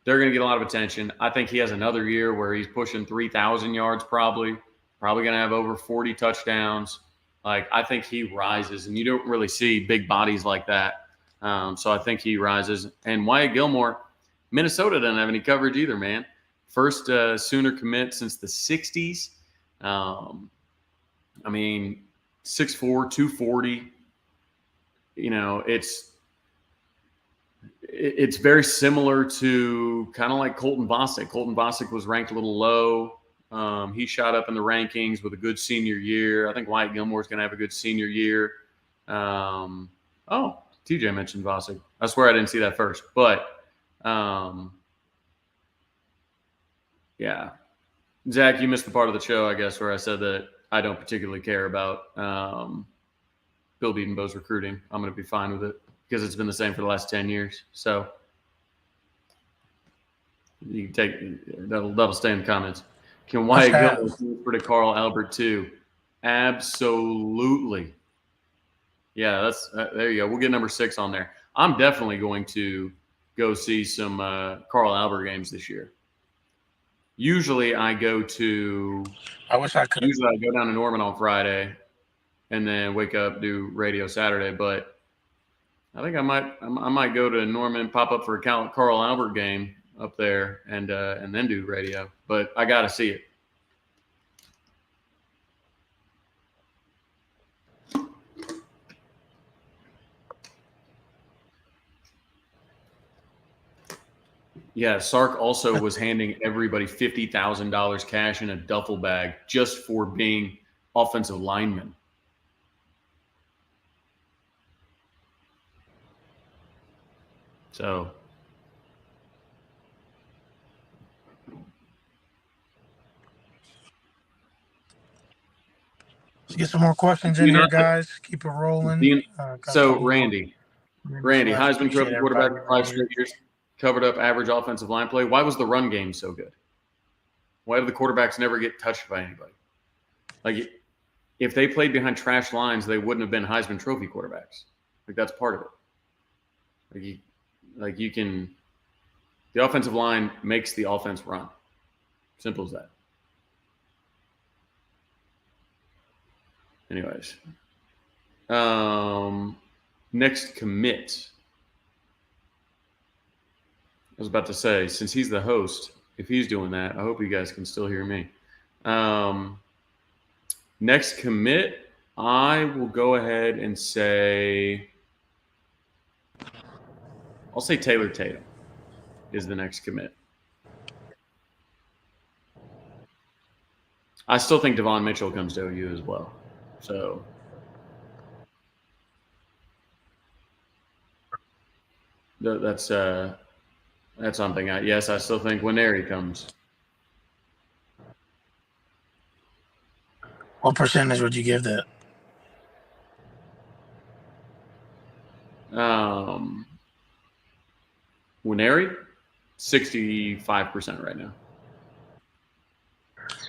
they're going to get a lot of attention. I think he has another year where he's pushing 3,000 yards probably going to have over 40 touchdowns. Like, I think he rises, and you don't really see big bodies like that. So I think he rises. And Wyatt Gilmore, Minnesota doesn't have any coverage either, man. First Sooner commit since the 60s. I mean, 6'4", 240. You know, it's very similar to kind of like Colton Bosick. Colton Bosick was ranked a little low. He shot up in the rankings with a good senior year. I think Wyatt Gilmore's going to have a good senior year. TJ mentioned Bosick. I swear I didn't see that first. But, yeah. Zach, you missed the part of the show, I guess, where I said that I don't particularly care about Bill Bimbo's recruiting. I'm going to be fine with it because it's been the same for the last 10 years. So you can take that'll stay in the comments. Can Wyatt Gilmore transfer to Carl Albert too? Absolutely. Yeah, that's there you go. We'll get number 6 on there. I'm definitely going to go see some Carl Albert games this year. Usually I go to I wish I could. Usually I go down to Norman on Friday and then wake up, do radio Saturday. But I think I might go to Norman, pop up for a Carl Albert game up there, and then do radio. But I got to see it. Yeah, Sark also was handing everybody $50,000 cash in a duffel bag just for being offensive linemen. So let's get some more questions in here, guys. Keep it rolling. Randy, Heisman Trophy quarterback for 5 straight years, covered up average offensive line play. Why was the run game so good? Why did the quarterbacks never get touched by anybody? Like, if they played behind trash lines, they wouldn't have been Heisman Trophy quarterbacks. Like, that's part of it. The offensive line makes the offense run. Simple as that. Anyways. Next commit. I was about to say, since he's the host, if he's doing that, I hope you guys can still hear me. Next commit, I will go ahead and say, I'll say Taylor Tatum is the next commit. I still think Davon Mitchell comes to OU as well. So that's something. I still think Winery comes. What percentage would you give that? Winery, 65% right now.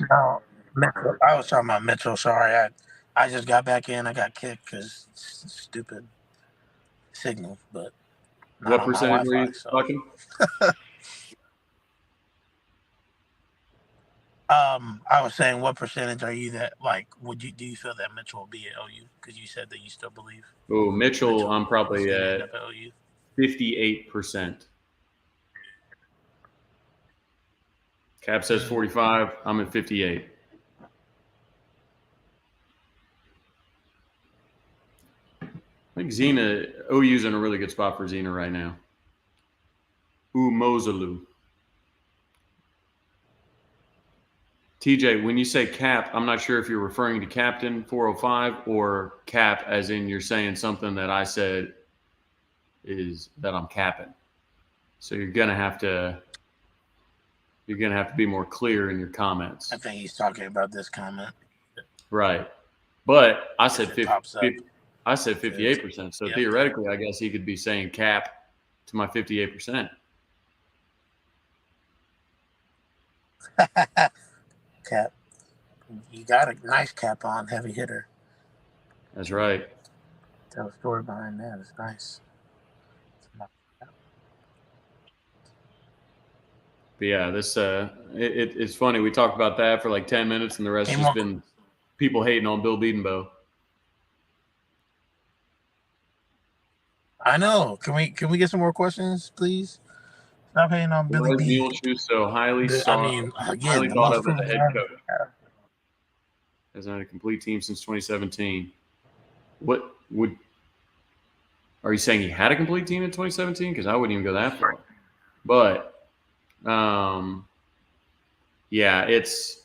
No, Mitchell. I was talking about Mitchell. Sorry, I just got back in. I got kicked because stupid signal. But what percentage were you talking? I was saying, what percentage are you that do you feel that Mitchell will be at OU? Because you said that you still believe. Oh, Mitchell, I'm probably at 58%. Cap says 45. I'm at 58. I think Xena, OU's in a really good spot for Xena right now. Mozalu. TJ, when you say cap, I'm not sure if you're referring to Captain 405 or cap as in you're saying something that I said is that I'm capping. So you're gonna have to be more clear in your comments. I think he's talking about this comment. Right. But I said If it pops up. I said 58%. So theoretically, I guess he could be saying cap to my 58%. Cap. You got a nice cap on, heavy hitter. That's right. Tell a story behind that. It's nice. But yeah, this it's funny. We talked about that for like 10 minutes, and the rest has been people hating on Bill Bimbo. I know. Can we get some more questions, please? Stop hating on Billy B. Muleshoe so highly highly thought of as a head coach. Hasn't had a complete team since 2017. What would are you saying he had a complete team in 2017? Because I wouldn't even go that far. But yeah, it's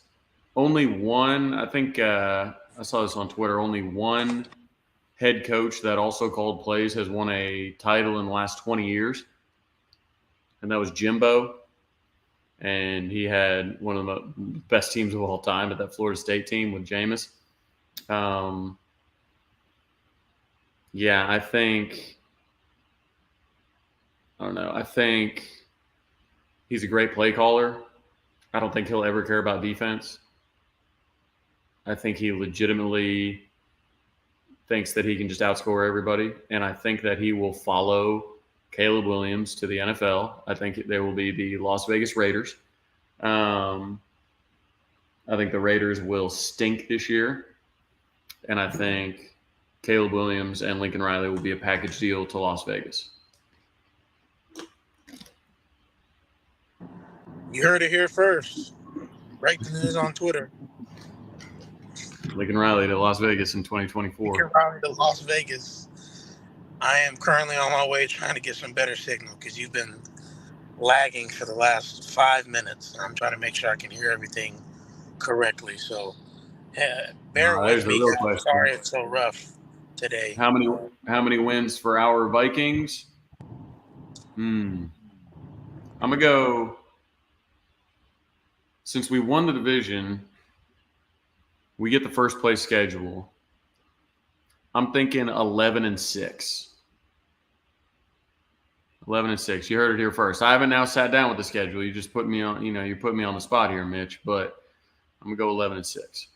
only one. I think I saw this on Twitter. Only one head coach that also called plays has won a title in the last 20 years. And that was Jimbo. And he had one of the best teams of all time at that Florida State team with Jameis. Yeah, I don't know. I think he's a great play caller. I don't think he'll ever care about defense. I think he legitimately thinks that he can just outscore everybody. And I think that he will follow Caleb Williams to the NFL. I think there will be the Las Vegas Raiders. I think the Raiders will stink this year. And I think Caleb Williams and Lincoln Riley will be a package deal to Las Vegas. You heard it here first. Break the news on Twitter. Lincoln Riley to Las Vegas in 2024. Lincoln Riley to Las Vegas. I am currently on my way trying to get some better signal because you've been lagging for the last 5 minutes. I'm trying to make sure I can hear everything correctly. So bear with me. I'm sorry it's so rough today. How many wins for our Vikings? I'm going to go, since we won the division, we get the first place schedule. I'm thinking 11-6. 11-6. You heard it here first. I haven't now sat down with the schedule. You just put me on, you put me on the spot here, Mitch, but I'm going to go 11-6.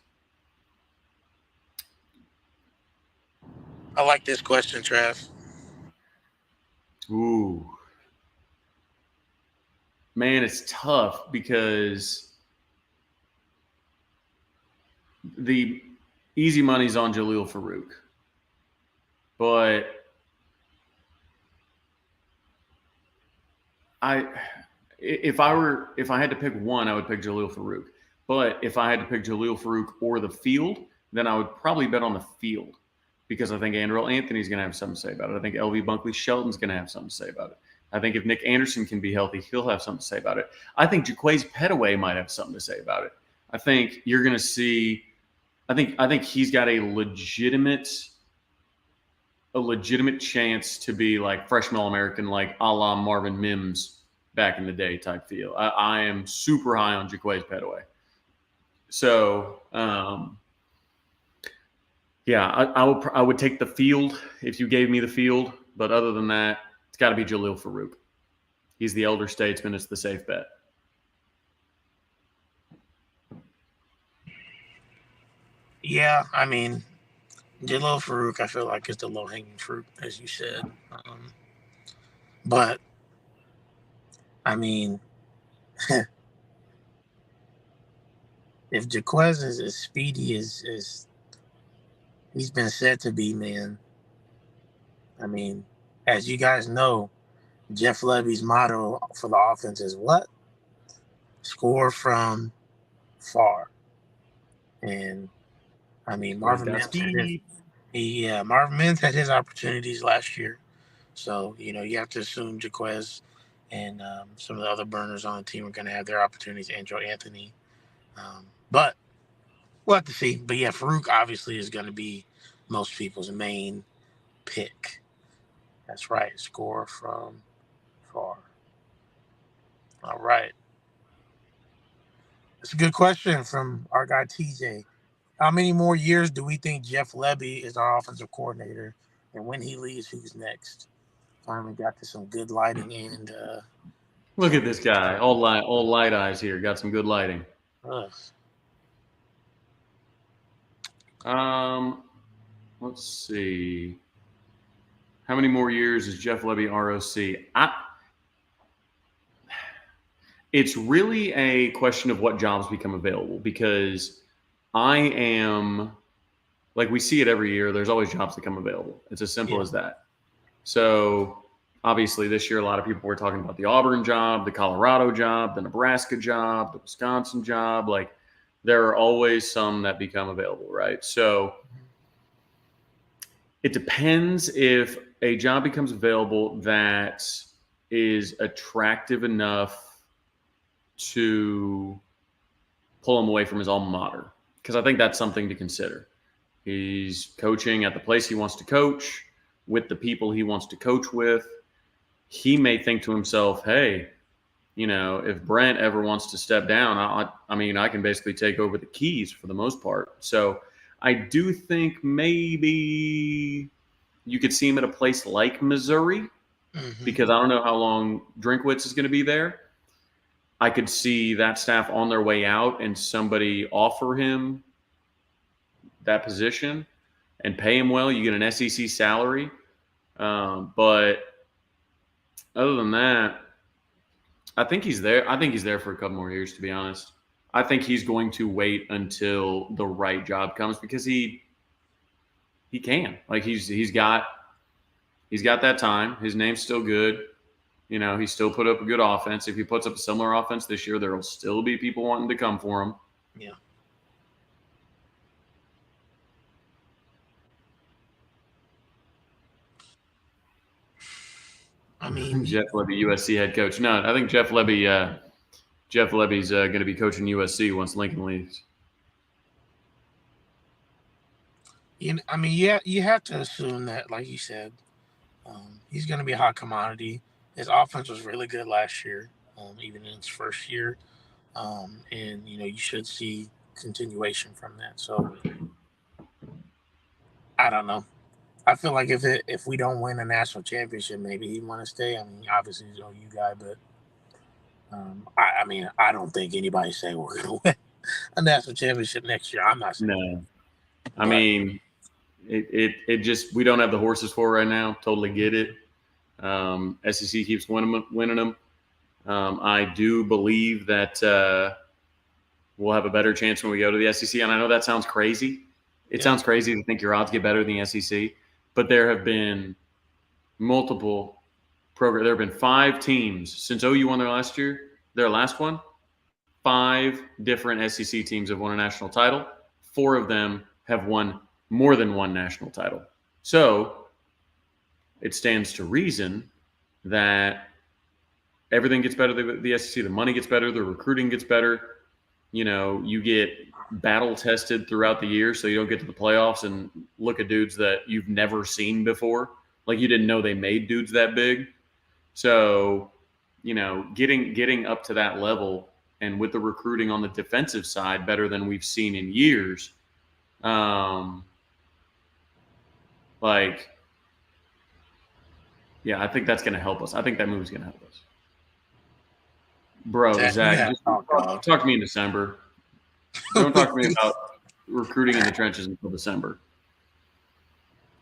I like this question, Trav. Ooh. Man, it's tough because the easy money's on Jaleel Farook. But if I had to pick one, I would pick Jaleel Farook. But if I had to pick Jaleel Farook or the field, then I would probably bet on the field because I think Andrell Anthony's going to have something to say about it. I think LV Bunkley Shelton's going to have something to say about it. I think if Nick Anderson can be healthy, he'll have something to say about it. I think Jaquaze Petaway might have something to say about it. I think you're going to see. I think he's got a legitimate chance to be like freshman All-American, like a la Marvin Mims back in the day type feel. I am super high on Jaquaze Petaway. So, yeah, I would take the field if you gave me the field. But other than that, it's got to be Jaleel Farook. He's the elder statesman. It's the safe bet. Yeah, I mean, Jaleel Farook, I feel like is the low-hanging fruit, as you said. But, I mean, if Jaquez is as speedy as he's been said to be, man, I mean, as you guys know, Jeff Levy's motto for the offense is what? score from far. And I mean, Like that speed. Marvin Mims had his opportunities last year. So, you have to assume Jaquez and some of the other burners on the team are going to have their opportunities, Andrew Anthony. But we'll have to see. But yeah, Farook obviously is going to be most people's main pick. That's right. Score from far. All right. That's a good question from our guy TJ. How many more years do we think Jeff Levy is our offensive coordinator? And when he leaves, who's next? Finally got to some good lighting and Look at this guy, all light eyes here. Got some good lighting. Let's see. How many more years is Jeff Levy ROC? It's really a question of what jobs become available, because I am, like, we see it every year. There's always jobs that come available. It's as simple as that. So obviously this year, a lot of people were talking about the Auburn job, the Colorado job, the Nebraska job, the Wisconsin job. Like, there are always some that become available, right? So it depends if a job becomes available that is attractive enough to pull him away from his alma mater, because I think that's something to consider. He's coaching at the place he wants to coach with the people he wants to coach with. He may think to himself, hey, if Brent ever wants to step down, I can basically take over the keys for the most part. So I do think maybe you could see him at a place like Missouri, because I don't know how long Drinkwitz is going to be there. I could see that staff on their way out and somebody offer him that position and pay him well. You get an SEC salary. But other than that, I think he's there. I think he's there for a couple more years, to be honest. I think he's going to wait until the right job comes, because he can. Like, he's got that time. His name's still good. He still put up a good offense. If he puts up a similar offense this year, there will still be people wanting to come for him. Yeah. I mean, Jeff Levy, USC head coach. No, I think Jeff Levy's going to be coaching USC once Lincoln leaves. you have to assume that, like you said, he's going to be a hot commodity. His offense was really good last year, even in his first year, and you should see continuation from that. So I don't know. I feel like if we don't win a national championship, maybe he'd want to stay. I mean, obviously he's an OU guy, but I don't think anybody's saying we're going to win a national championship next year. I'm not saying. No, I mean, it just, we don't have the horses for it right now. Totally get it. SEC keeps winning them. I do believe that we'll have a better chance when we go to the SEC. And I know that sounds crazy. It sounds crazy to think your odds get better than the SEC. But there have been multiple programs. There have been 5 teams since OU won their last one. 5 different SEC teams have won a national title. 4 of them have won more than one national title. So it stands to reason that everything gets better than the SEC. The money gets better. The recruiting gets better. You get battle tested throughout the year, so you don't get to the playoffs and look at dudes that you've never seen before. Like, you didn't know they made dudes that big. So, getting up to that level, and with the recruiting on the defensive side better than we've seen in years, I think that's going to help us. I think that move is going to help us. Bro, Zach, just talk to me in December. Don't talk to me about recruiting in the trenches until December.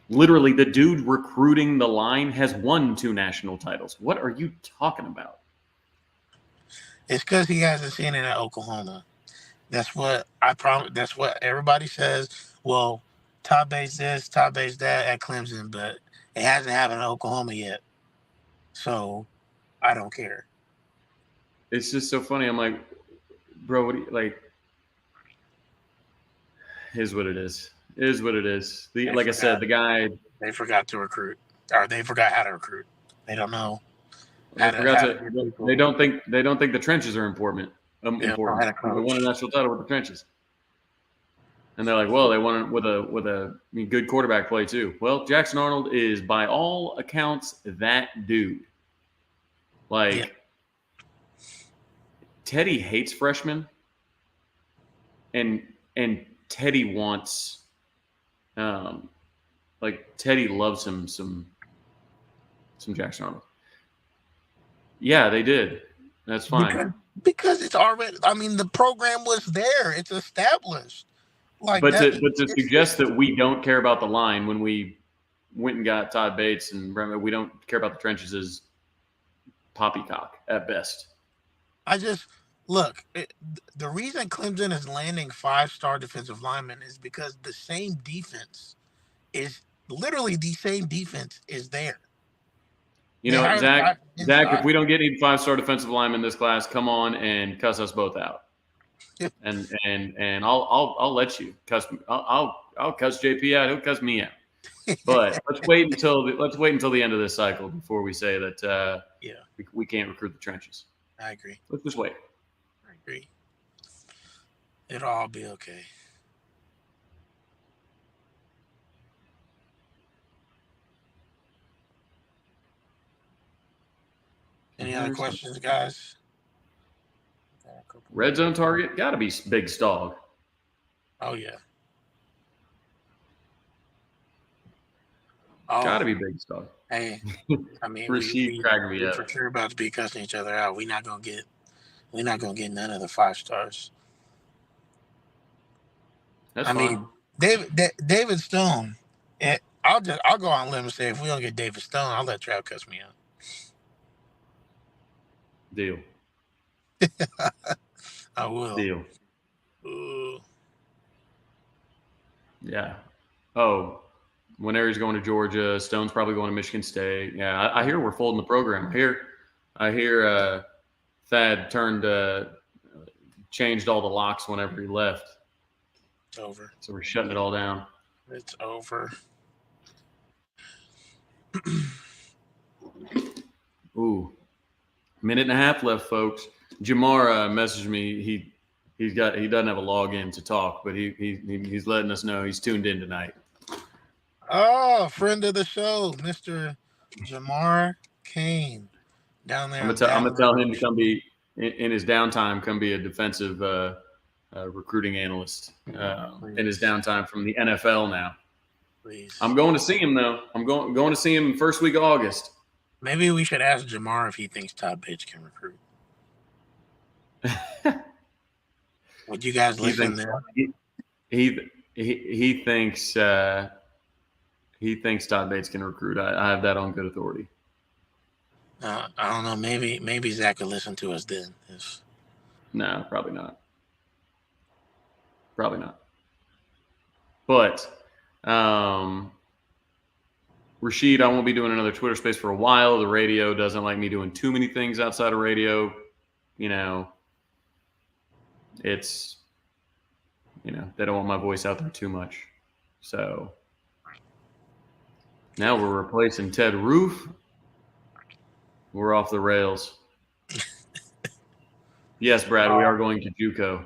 Literally, the dude recruiting the line has won 2 national titles. What are you talking about? It's because he hasn't seen it at Oklahoma. That's what I promise. That's what everybody says. Well, top base this, top base that at Clemson, but it hasn't happened in Oklahoma yet. So I don't care. It's just so funny. I'm like, bro, what do you like? Is what it is. Is what it is. Like I said, the guy. They forgot to recruit, or they forgot how to recruit. They don't know They forgot to. They don't think the trenches are important. Important. They won a national title with the trenches, and they're like, well, they won it with a good quarterback play too. Well, Jackson Arnold is by all accounts that dude. Like, Teddy hates freshmen, and Teddy wants, like Teddy loves him some Jackson Arnold. Yeah, they did. That's fine. Because it's already. I mean, the program was there. It's established. Like, but to suggest that we don't care about the line when we went and got Todd Bates and we don't care about the trenches is poppycock at best. I just look. The reason Clemson is landing 5-star defensive linemen is because the same defense is literally the same defense is there. You know, Zach, if we don't get any 5-star defensive linemen in this class, come on and cuss us both out. and I'll let you cuss. I'll cuss JP out. He'll cuss me out. But let's wait until the end of this cycle before we say that. We can't recruit the trenches. I agree. Let's just wait. I agree. It'll all be okay. Any other questions, guys? Red zone target? Got to be Big Stog. Oh, yeah. Got to be Big Stog. Hey, I mean, we for sure about to be cussing each other out. We're not gonna get none of the 5 stars. That's fine. Mean, David Stone. I'll go on a limb and say if we don't get David Stone, I'll let Trav cuss me out. Deal. I will. Deal. Yeah. Oh. Whenever he's going to Georgia, Stone's probably going to Michigan State. Yeah, I hear we're folding the program. I hear Thad changed all the locks whenever he left. It's over. So we're shutting it all down. It's over. Ooh, minute and a half left, folks. Jamar messaged me. He doesn't have a login to talk, but he's letting us know he's tuned in tonight. Oh, friend of the show, Mr. Jamar Kane, down there. I'm gonna tell him to come be in his downtime. Come be a defensive recruiting analyst in his downtime from the NFL now. Please. I'm going to see him though. I'm going to see him first week of August. Maybe we should ask Jamar if he thinks Todd Bates can recruit. Would you guys listen there? He thinks. He thinks Todd Bates can recruit. I have that on good authority. I don't know. Maybe Zach could listen to us then. No, probably not. Probably not. But Rashid, I won't be doing another Twitter space for a while. The radio doesn't like me doing too many things outside of radio. You know, it's, they don't want my voice out there too much. So now we're replacing Ted Roof. We're off the rails. Yes, Brad, we are going to JUCO.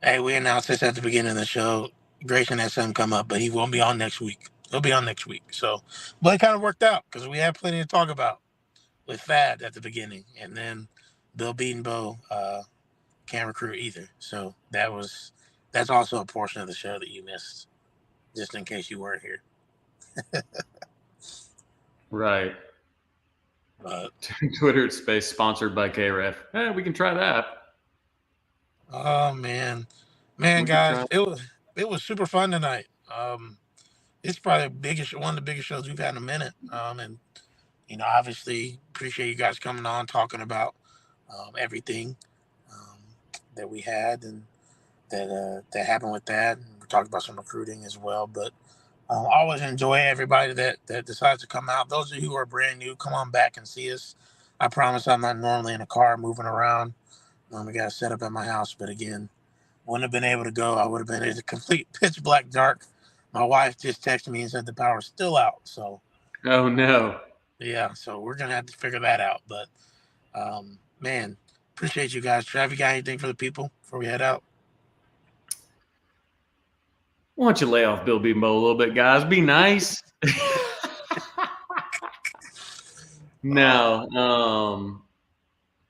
Hey, we announced this at the beginning of the show. Grayson had something come up, but he won't be on next week. He'll be on next week. So, but it kind of worked out because we had plenty to talk about with Thad at the beginning. And then Bill Bimbo can't recruit either. So that's also a portion of the show that you missed, just in case you weren't here. Right. Twitter space sponsored by KREF. We can try that. Oh man, guys, it was super fun tonight. It's probably one of the biggest shows we've had in a minute. And obviously appreciate you guys coming on talking about everything that we had and that happened with that. And we talked about some recruiting as well, but always enjoy everybody that decides to come out. Those of you who are brand new, come on back and see us. I promise I'm not normally in a car moving around. We got set up at my house, but again, wouldn't have been able to go. I would have been in a complete pitch black dark. My wife just texted me and said the power's still out. So, Oh no. yeah, so we're gonna have to figure that out. But man, appreciate you guys. Trav, you got anything for the people before we head out? Why don't you lay off Bill Bimbo a little bit, guys? Be nice. No,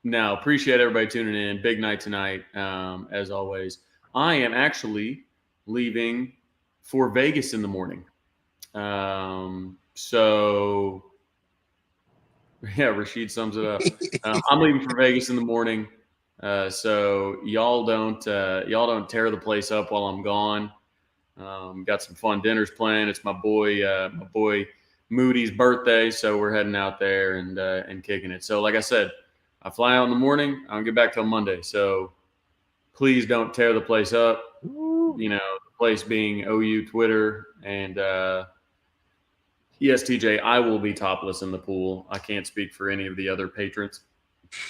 no. Appreciate everybody tuning in. Big night tonight, as always. I am actually leaving for Vegas in the morning. So yeah, Rashid sums it up. I'm leaving for Vegas in the morning. So y'all don't tear the place up while I'm gone. Got some fun dinners planned. It's my boy Moody's birthday, so we're heading out there and kicking it. So like I said, I fly out in the morning. I don't get back till Monday. So please don't tear the place up. You know, the place being OU Twitter and yes, TJ, I will be topless in the pool. I can't speak for any of the other patrons,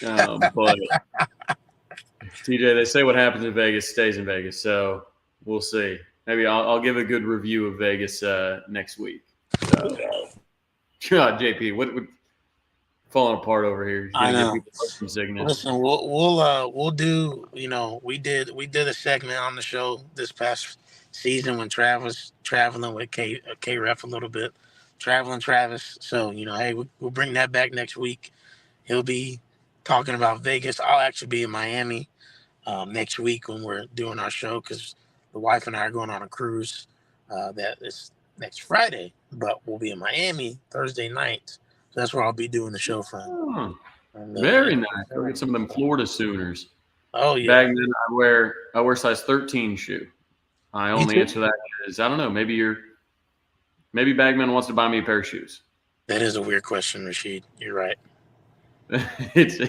but TJ, they say what happens in Vegas stays in Vegas. So we'll see. Maybe I'll give a good review of Vegas next week. So, God, JP, what falling apart over here? I know. Listen, we'll do. You know, we did a segment on the show this past season when Trav was traveling with K Ref a little bit, traveling Travis. So hey, we'll bring that back next week. He'll be talking about Vegas. I'll actually be in Miami next week when we're doing our show because the wife and I are going on a cruise that is next Friday, but we'll be in Miami Thursday night. So that's where I'll be doing the show from. Oh, very nice. I'll get some of them Florida Sooners. Oh yeah. Bagman, I wear size 13 shoe. I only answer that because I don't know. Maybe Bagman wants to buy me a pair of shoes. That is a weird question, Rashid. You're right. It's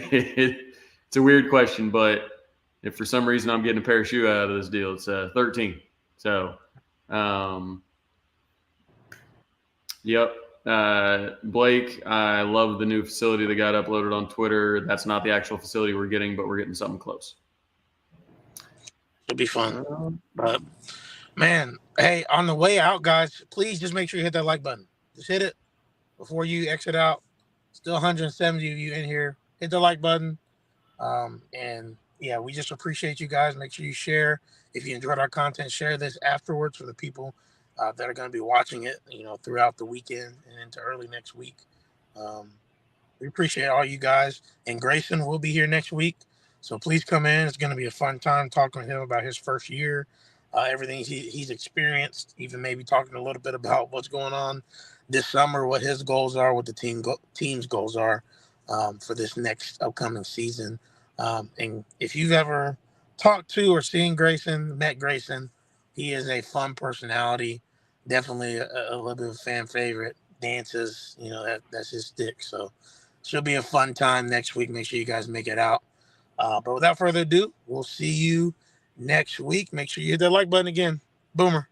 a weird question, but if for some reason I'm getting a pair of shoe out of this deal, it's 13. So, yep. Blake, I love the new facility that got uploaded on Twitter. That's not the actual facility we're getting, but we're getting something close. It'll be fun. But man, hey, on the way out, guys, please just make sure you hit that like button. Just hit it before you exit out. Still 170 of you in here. Hit the like button. And yeah, we just appreciate you guys. Make sure you share. If you enjoyed our content, share this afterwards for the people that are going to be watching it, throughout the weekend and into early next week. We appreciate all you guys. And Grayson will be here next week. So please come in. It's going to be a fun time talking to him about his first year, everything he's experienced, even maybe talking a little bit about what's going on this summer, what his goals are, what the team's goals are for this next upcoming season. And if you've ever talked to or met Grayson, he is a fun personality, definitely a little bit of a fan favorite. Dances, that's his stick. So it should be a fun time next week. Make sure you guys make it out. But without further ado, we'll see you next week. Make sure you hit that like button again. Boomer.